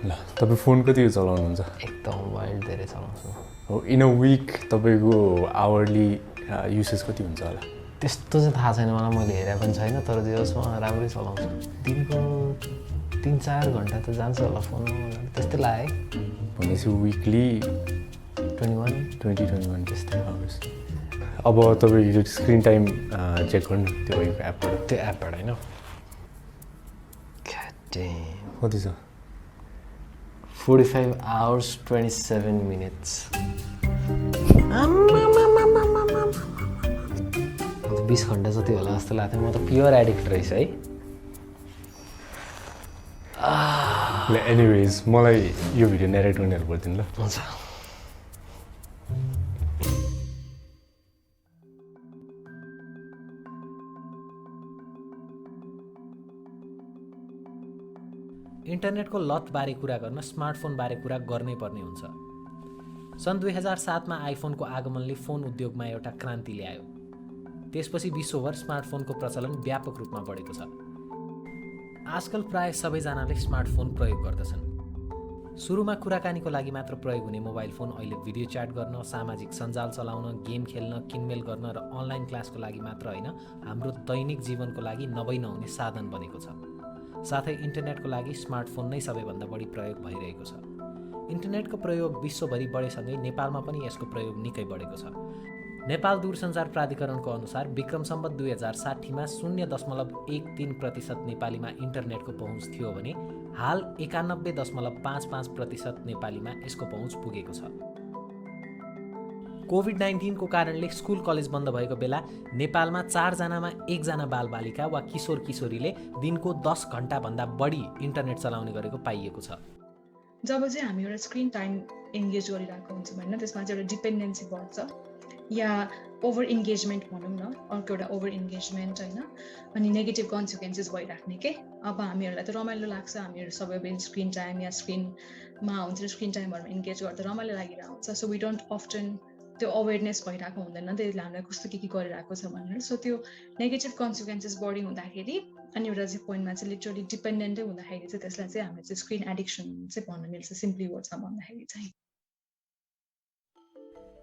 ल तपाईँ फोन कति चलाउनुहुन्छ? एकदम वाइल्ड धेरै चलाउँछु। हो इन अ विक तपाईँको आवरली युसेज कति हुन्छ होला? त्यस्तो चाहिँ थाहा छैन मलाई, मैले हेरेको पनि छैन, तर जे होस् म राम्रै चलाउँछु। दिनको 3-4 घन्टा त जान्छ होला फोनमा, त्यस्तै लाग्यो भनेपछि विकली 21 त्यस्तै आवर्स। अब तपाईँ स्क्रिन टाइम चेक गर्नु त्यो एपबाट, त्यो एपबाट होइन कति छ? 45 hours 27 minutes। 20 घन्टा जति होला जस्तो लाग्थ्यो। म त प्योर एडिक्ट रहेछ है। एनिवेज मलाई यो भिडियो नेरेट गर्नेहरू पर्दैन ल। हुन्छ। इन्टरनेटको लतबारे कुरा गर्न स्मार्टफोनबारे कुरा गर्नै पर्ने हुन्छ। सन् 2007 मा आइफोनको आगमनले फोन उद्योगमा एउटा क्रान्ति ल्यायो। त्यसपछि विश्वभर स्मार्टफोनको प्रचलन व्यापक रूपमा बढेको छ। आजकल प्राय सबैजनाले स्मार्टफोन प्रयोग गर्दछन्। सुरुमा कुराकानीको लागि मात्र प्रयोग हुने मोबाइल फोन अहिले भिडियो च्याट गर्न, सामाजिक सञ्जाल चलाउन, गेम खेल्न, किनमेल गर्न र अनलाइन क्लासको लागि मात्र होइन, हाम्रो दैनिक जीवनको लागि नभई नहुने साधन बनेको छ। साथै इन्टरनेटको लागि स्मार्टफोन नै सबैभन्दा बढी प्रयोग भइरहेको छ। इन्टरनेटको प्रयोग विश्वभरि बढेसँगै नेपालमा पनि यसको प्रयोग निकै बढेको छ। नेपाल दूरसञ्चार प्राधिकरणको अनुसार विक्रम सम्वत 2060 मा 0.13% नेपालीमा इन्टरनेटको पहुँच थियो भने हाल 91.55% नेपालीमा यसको पहुँच पुगेको छ। कोभिड-19 को कारणले स्कुल कलेज बन्द भएको बेला नेपालमा 4 जनामा 1 जना बालबालिका वा किशोर किशोरीले दिनको 10 घण्टाभन्दा बढी इन्टरनेट चलाउने गरेको पाइएको छ। जब चाहिँ हामी एउटा स्क्रिन टाइम एन्गेज गरिरहेको हुन्छौँ होइन, त्यसमा चाहिँ एउटा डिपेन्डेन्सी बढ्छ या ओभर इन्गेजमेन्ट भनौँ न, अर्को एउटा ओभर इन्गेजमेन्ट होइन, अनि नेगेटिभ कन्सिक्वेन्सेस भइराख्ने के। अब हामीहरूलाई त रमाइलो लाग्छ, हामीहरू सबै स्क्रिन टाइम या स्क्रिनमा हुन्छ स्क्रिन टाइमहरूमा इन्गेज गर्दा रमाइलो लागिरहेको हुन्छ। सो वी डोन्ट अफ्टन त्यो अवेरनेस भइरहेको हुँदैन त्यसले हामीलाई कस्तो के गरिरहेको छ भनेर। सो त्यो नेगेटिभ कन्सिक्वेन्सेस बढी हुँदाखेरि अनि एउटा चाहिँ पोइन्टमा चाहिँ लिटरली डिपेन्डेन्टै हुँदाखेरि चाहिँ त्यसलाई चाहिँ हामीले चाहिँ स्क्रिन एडिक्सन चाहिँ भन्न मिल्छ सिम्पली वर्ड्समा भन्दाखेरि चाहिँ।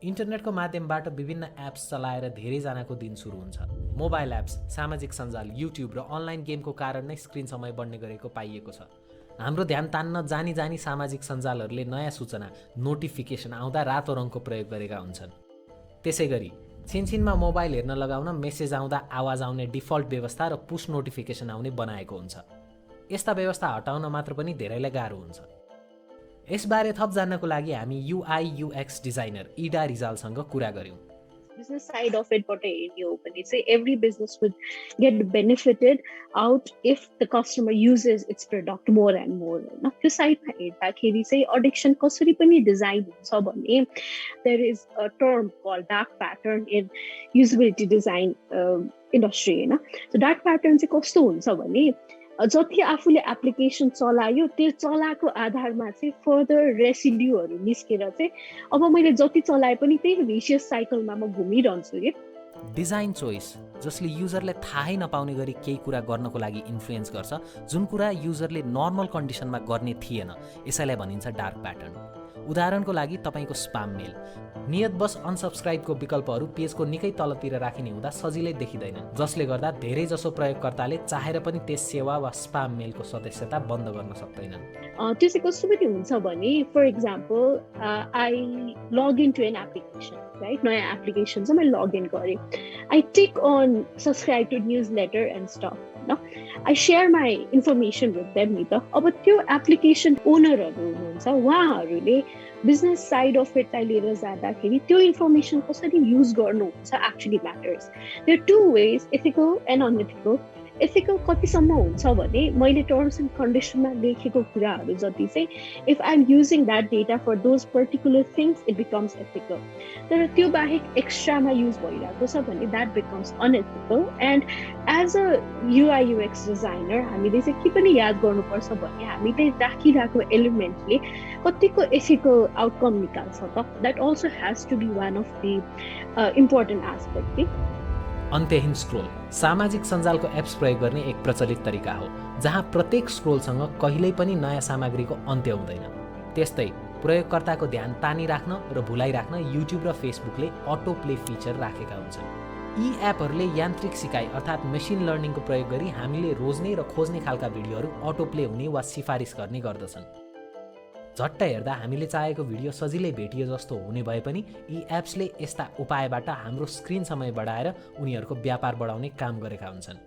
इन्टरनेटको माध्यमबाट विभिन्न एप्स चलाएर धेरैजनाको दिन सुरु हुन्छ। मोबाइल एप्स, सामाजिक सञ्जाल, युट्युब र अनलाइन गेमको कारण नै स्क्रिन समय बढ्ने गरेको पाइएको छ। हाम्रो ध्यान तान्न जानी जानी सामाजिक सञ्जालहरूले नयाँ सूचना, नोटिफिकेसन आउँदा रातो रङको प्रयोग गरेका हुन्छन्। त्यसै गरी छिनछिनमा मोबाइल हेर्न लगाउन मेसेज आउँदा आवाज आउने डिफल्ट व्यवस्था र पुश नोटिफिकेसन आउने बनाएको हुन्छ। यस्ता व्यवस्था हटाउन मात्र पनि धेरैलाई गाह्रो हुन्छ। यसबारे थप जान्नको लागि हामी UI/UX डिजाइनर इडा रिजालसँग कुरा गर्यौं। Business side of it, but every business would get benefited out if the customer uses its product more and more. त्यो साइडमा हेर्दाखेरि चाहिँ addiction कसरी पनि डिजाइन हुन्छ भने there is a term called dark pattern in usability design industry हैन। So dark pattern चाहिँ कस्तो हुन्छ भने जति आफूले एप्लिकेसन चलायो त्यो चलाएको आधारमा चाहिँ फर्दर रेसिड्युहरू निस्केर चाहिँ अब मैले जति चलाए पनि त्यही भिशियस साइकलमा म घुमिरहन्छु के। डिजाइन चोइस जसले युजरले थाहै नपाउने गरी केही कुरा गर्नको लागि इन्फ्लुएन्स गर्छ, जुन कुरा युजरले नर्मल कन्डिसनमा गर्ने थिएन, यसैलाई भनिन्छ डार्क प्याटर्न। उदाहरणको लागि तपाईको स्पाम मेल। नियतवश अनसब्स्क्राइबको विकल्पहरू पेजको निकै तलतिर राखिने हुँदा सजिलै देखिँदैनन्, जसले गर्दा धेरै जसो प्रयोगकर्ताले चाहेर पनि त्यस सेवा वा स्पाम मेलको सदस्यता बन्द गर्न सक्दैनन्। त्यो चाहिँ कस्तो पनि हुन्छ भने for example I log in to an application, right? नयाँ एप्लिकेसन चाहिँ मैले लगइन गरेँ, I tick on subscribe to newsletter and stuff, I share my information with them नि त। अब त्यो एप्लिकेसन ओनरहरू हुनुहुन्छ, उहाँहरूले बिजनेस साइड अफ इटलाई लिएर जाँदाखेरि त्यो इन्फर्मेसन कसरी युज गर्नुहुन्छ actually matters. There two ways, ethical and unethical. Ethical कतिसम्म हुन्छ भने मैले टर्म्स एन्ड कन्डिसनमा लेखेको कुराहरू जति चाहिँ if I am using that data for those particular things it becomes ethical. तर त्यो बाहेक एक्स्ट्रामा युज भइरहेको छ भने that becomes unethical. And as a UI/UX designer हामीले चाहिँ के पनि याद गर्नुपर्छ भने हामीले राखिरहेको एलिमेन्टले कतिको एथिकल आउटकम निकाल्छ त। That also has to be one of the important aspect. अन्त्यहीन स्क्रोल सामाजिक सञ्जालको एप्स प्रयोग गर्ने एक प्रचलित तरिका हो जहाँ प्रत्येक स्क्रोलसँग कहिल्यै पनि नयाँ सामग्रीको अन्त्य हुँदैन। त्यस्तै प्रयोगकर्ताको ध्यान तानिराख्न र भुलाइराख्न युट्युब र फेसबुकले अटो प्ले फिचर राखेका हुन्छन्। यी एपहरूले यान्त्रिक सिकाइ अर्थात् मेसिन लर्निङको प्रयोग गरी हामीले रोज्ने र खोज्ने खालका भिडियोहरू अटो प्ले हुने वा सिफारिस गर्ने गर्दछन्। झट्ट हेर्दा हामीले चाहेको भिडियो सजिलै भेटियो जस्तो हुने भए पनि यी एप्सले यस्ता उपायबाट हाम्रो स्क्रिन समय बढाएर उनीहरूको व्यापार बढाउने काम गरेका हुन्छन्।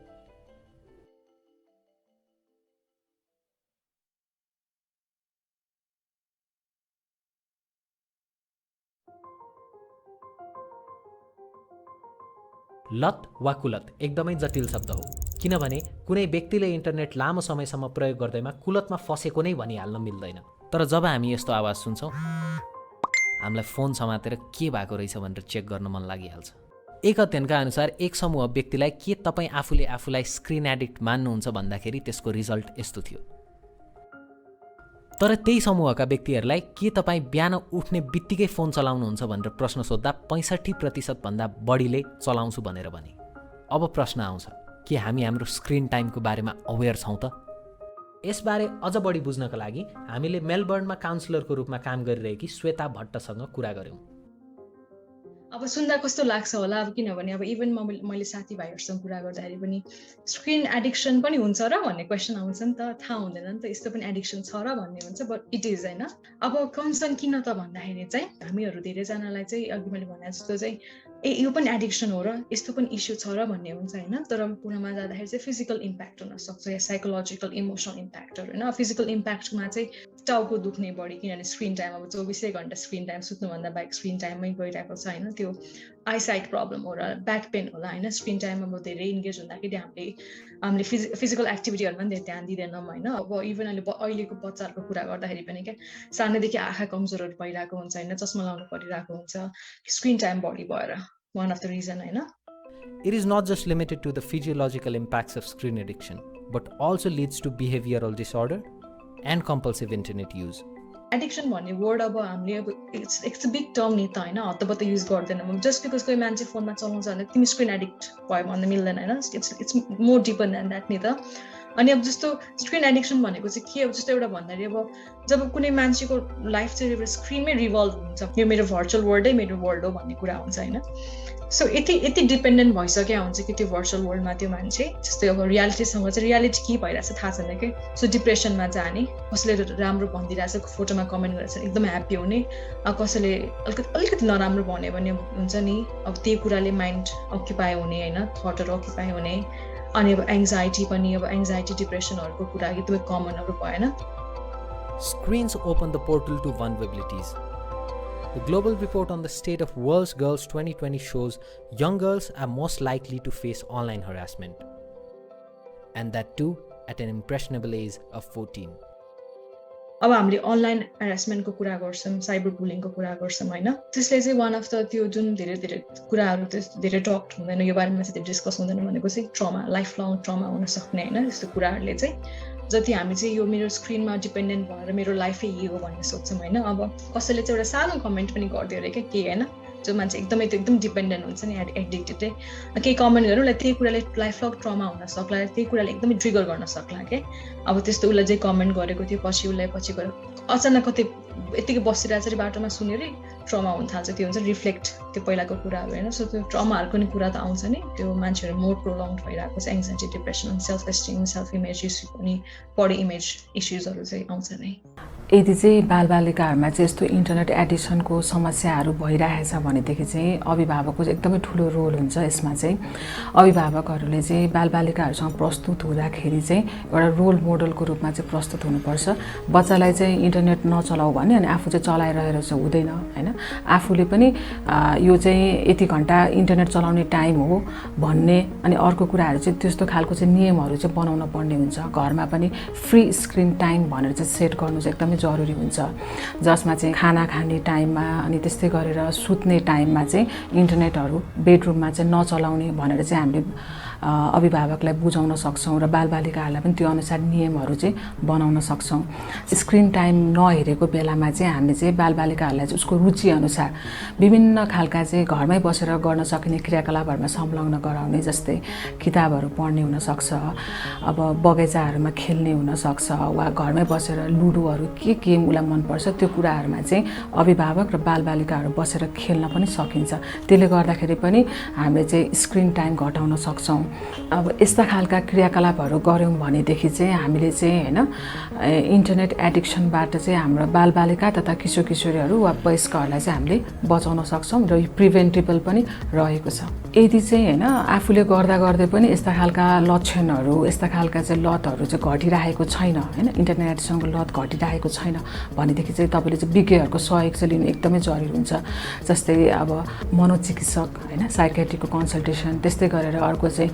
लत वा कुलत एकदमै जटिल शब्द हो, किनभने कुनै व्यक्तिले इन्टरनेट लामो समयसम्म प्रयोग गर्दैमा कुलतमा फसेको नै भनिहाल्न मिल्दैन। तर जब हामी यस्तो आवाज सुन्छौँ हामीलाई फोन समातेर के भएको रहेछ भनेर चेक गर्न मन लागिहाल्छ। एक अध्ययनका अनुसार एक समूह व्यक्तिलाई के तपाईँ आफूले आफूलाई स्क्रिन एडिक्ट मान्नुहुन्छ भन्दाखेरि त्यसको रिजल्ट यस्तो थियो। तर त्यही समूहका व्यक्तिहरूलाई के तपाईँ बिहान उठ्ने बित्तिकै फोन चलाउनुहुन्छ भनेर प्रश्न सोद्धा 65% भन्दा बढीले चलाउँछु भनेर भने। अब प्रश्न आउँछ, के हामी हाम्रो स्क्रिन टाइमको बारेमा अवेर छौँ त? यसबारे अझ बढी बुझ्नका लागि हामीले मेलबर्नमा काउन्सिलरको रूपमा काम गरिरहेकी श्वेता भट्टसँग कुरा गऱ्यौँ। अब सुन्दा कस्तो लाग्छ होला, अब किनभने अब इभन मैले साथीभाइहरूसँग कुरा गर्दाखेरि पनि स्क्रिन एडिक्सन पनि हुन्छ र भन्ने क्वेसन आउँछ नि त, थाहा हुँदैन नि त यस्तो पनि एडिक्सन छ र भन्ने हुन्छ, बट इट इज होइन। अब कन्सर्न किन त भन्दाखेरि चाहिँ हामीहरू धेरैजनालाई चाहिँ अघि मैले भने जस्तो चाहिँ यो पनि एडिक्सन हो र यस्तो पनि इस्यु छ र भन्ने हुन्छ होइन। तर कुरामा जाँदाखेरि चाहिँ फिजिकल इम्प्याक्ट हुनसक्छ या साइकोलोजिकल इमोसनल इम्प्याक्टहरू होइन। फिजिकल इम्प्याक्टमा चाहिँ टाउको दुख्ने बढी, किनभने स्क्रिन टाइम अब 24 घन्टा स्क्रिन टाइम सुत्नुभन्दा बाहेक स्क्रिन टाइममै गइरहेको छ होइन। त्यो आइसाइट प्रब्लम हो र ब्याक पेन होला होइन। स्क्रिन टाइममा अब धेरै इन्गेज हुँदाखेरि हामीले फिजिकल एक्टिभिटीहरूमा पनि धेरै ध्यान दिँदैनौँ होइन। अब इभन अहिलेको बच्चाहरूको कुरा गर्दाखेरि पनि क्या सानैदेखि आँखा कमजोरहरू भइरहेको हुन्छ होइन, चस्मा लाउनु परिरहेको हुन्छ स्क्रिन टाइम बढी भएर, one of the reason होइन। It is not just limited to the physiological impacts of screen addiction, but also leads to behavioral disorder and compulsive internet use. Addiction भन्ने वर्ड अब हामीले अब इट्स अ बिग टर्म नि त होइन, हत्तपत्त use गर्दैनौँ। जस्ट बिकज कोही मान्छे फोनमा चलाउँछ भने तिमी स्क्रिन एडिक्ट भयो भन्नु मिल्दैन होइन। It's more deeper than that नि त। अनि अब जस्तो स्क्रिन एडिक्सन भनेको चाहिँ के, अब जस्तो एउटा भन्दाखेरि अब जब कुनै मान्छेको लाइफ चाहिँ एउटा स्क्रिनमै रिभल्भ हुन्छ, यो मेरो भर्चुअल वर्ल्डै मेरो वर्ल्ड हो भन्ने कुरा हुन्छ होइन। सो यति डिपेन्डेन्ट भइसक्यो हुन्छ कि त्यो भर्चुअल वर्ल्डमा त्यो मान्छे, जस्तै अब रियालिटीसँग चाहिँ रियालिटी के भइरहेछ थाहा छैन कि। सो डिप्रेसनमा जाने, कसैले राम्रो भनिदिइरहेछ फोटोमा कमेन्ट गरेर एकदम ह्याप्पी हुने, कसैले अलिकति नराम्रो भन्यो भने हुन्छ नि अब त्यही कुराले माइन्ड अक्युपाई हुने होइन, थटहरू अक्युपाई हुने। अनि अब एङ्जाइटी पनि, अब एङ्जाइटी डिप्रेसनहरूको कुरा एकदमै कमनहरू भएन। Screens open the portal to vulnerabilities. The global report on the state of world's girls 2020 shows young girls are most likely to face online harassment, and that too at an impressionable age of 14. अब हामीले online हेरासमेन्टको कुरा गर्छौँ, cyber बुलिङको कुरा गर्छौँ होइन। त्यसले चाहिँ one of the त्यो जुन धेरै कुराहरू धेरै टक हुँदैन, यो बारेमा चाहिँ धेरै डिस्कस हुँदैन भनेको चाहिँ ट्रमा, लाइफ लङ ट्रमा हुन सक्ने होइन। यस्तो कुराहरूले चाहिँ जति हामी चाहिँ यो मेरो स्क्रिनमा डिपेन्डेन्ट भएर मेरो लाइफै यही हो भन्ने सोच्छौँ होइन। अब कसैले चाहिँ एउटा सानो कमेन्ट पनि गरिदियो अरे क्या के होइन, जो मान्छे एकदम डिपेन्डेन्ट हुन्छ नि एडिक्टेडै केही कमेन्ट गर्नु, उसलाई त्यही कुराले लाइफ लङ ट्रमा हुन सक्ला, त्यही कुराले एकदमै ट्रिगर गर्न सक्ला क्या। अब त्यस्तो उसलाई चाहिँ कमेन्ट गरेको थियो, पछि गएर अचानक कतै यतिकै बसिरहेको छ बाटोमा सुन्यो अरे ट्रमा हुन थाल्छ, त्यो हुन्छ रिफ्लेक्ट त्यो पहिलाको कुराहरू होइन। सो त्यो ट्रमाहरूको नि कुरा त आउँछ नि, त्यो मान्छेहरू मोर प्रोलङ्ड भइरहेको छ, anxiety depression, self esteem, self image issue पनि, बडी इमेज इस्युजहरू चाहिँ आउँछ नै। यदि चाहिँ बालबालिकाहरूमा चाहिँ यस्तो इन्टरनेट एडिक्सनको समस्याहरू भइरहेछ भनेदेखि चाहिँ अभिभावकको एकदमै ठुलो रोल हुन्छ यसमा। चाहिँ अभिभावकहरूले चाहिँ बालबालिकाहरूसँग प्रस्तुत हुँदाखेरि चाहिँ एउटा रोल मोडलको रूपमा चाहिँ प्रस्तुत हुनुपर्छ। बच्चालाई चाहिँ इन्टरनेट नचलाऊ भने अनि आफू चाहिँ चलाइरहेर चाहिँ हुँदैन होइन। आफूले पनि यो चाहिँ यति घन्टा इन्टरनेट चलाउने टाइम हो भन्ने, अनि अर्को कुराहरू चाहिँ त्यस्तो खालको चाहिँ नियमहरू चाहिँ बनाउन पर्ने हुन्छ। घरमा पनि फ्री स्क्रिन टाइम भनेर चाहिँ सेट गर्नु चाहिँ एकदमै जरुरी हुन्छ, जसमा चाहिँ खाना खाने टाइममा अनि त्यस्तै गरेर सुत्ने टाइममा चाहिँ इन्टरनेटहरू बेडरुममा चाहिँ नचलाउने भनेर चाहिँ हामीले अभिभावकलाई बुझाउन सक्छौँ र बालबालिकाहरूलाई पनि त्यो अनुसार नियमहरू चाहिँ बनाउन सक्छौँ। स्क्रिन टाइम नहेरेको बेलामा चाहिँ हामीले चाहिँ बालबालिकाहरूलाई चाहिँ उसको रुचिअनुसार विभिन्न खालका चाहिँ घरमै बसेर गर्न सकिने क्रियाकलापहरूमा संलग्न गराउने, जस्तै किताबहरू पढ्ने हुनसक्छ, अब बगैँचाहरूमा खेल्ने हुनसक्छ, वा घरमै बसेर लुडोहरू के गेम उसलाई मनपर्छ त्यो कुराहरूमा चाहिँ अभिभावक र बालबालिकाहरू बसेर खेल्न पनि सकिन्छ। त्यसले गर्दाखेरि पनि हामीले चाहिँ स्क्रिन टाइम घटाउन सक्छौँ। अब यस्ता खालका क्रियाकलापहरू गऱ्यौँ भनेदेखि चाहिँ हामीले चाहिँ होइन इन्टरनेट एडिक्सनबाट चाहिँ हाम्रो बालबालिका तथा किशोर किशोरीहरू वा वयस्कहरूलाई चाहिँ हामीले बचाउन सक्छौँ र यो प्रिभेन्टेबल पनि रहेको छ। यदि चाहिँ होइन आफूले गर्दा गर्दै पनि यस्ता खालका लक्षणहरू, यस्ता खालका चाहिँ लतहरू चाहिँ घटिरहेको छैन, होइन इन्टरनेट एडिक्सनको लत घटिरहेको छैन भनेदेखि चाहिँ तपाईँले चाहिँ विज्ञहरूको सहयोग चाहिँ लिनु एकदमै जरुरी हुन्छ। जस्तै अब मनोचिकित्सक होइन साइकेट्रीको कन्सल्टेसन, त्यस्तै गरेर अर्को चाहिँ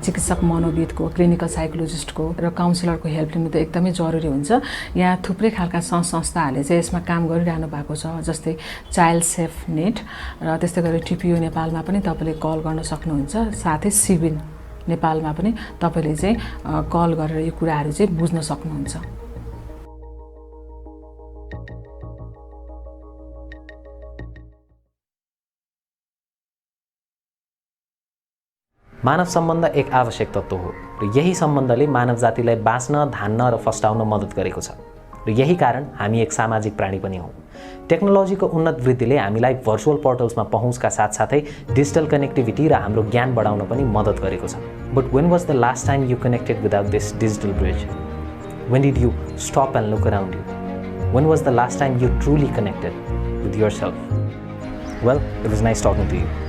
चिकित्सक मनोविदको, क्लिनिकल साइकोलोजिस्टको र काउन्सिलरको हेल्प लिनु त एकदमै जरुरी हुन्छ। यहाँ थुप्रै खालका संस्थाहरूले चाहिँ यसमा काम गरिरहनु भएको छ, जस्तै ChildSafeNet र त्यस्तै गरेर TPO नेपालमा पनि तपाईँले कल गर्न सक्नुहुन्छ। साथै सिभिन नेपालमा पनि तपाईँले चाहिँ कल गरेर यो कुराहरू चाहिँ बुझ्न सक्नुहुन्छ। मानव सम्बन्ध एक आवश्यक तत्त्व हो र यही सम्बन्धले मानव जातिलाई बाँच्न, धान्न र फस्टाउन मद्दत गरेको छ र यही कारण हामी एक सामाजिक प्राणी पनि हौँ। टेक्नोलोजीको उन्नत वृद्धिले हामीलाई भर्चुअल पोर्टल्समा पहुँचका साथसाथै डिजिटल कनेक्टिभिटी र हाम्रो ज्ञान बढाउन पनि मद्दत गरेको छ। But when was the last time you connected without this digital bridge? When did you stop and look around you? When was the last time you truly connected with yourself? Well, it was nice talking to you.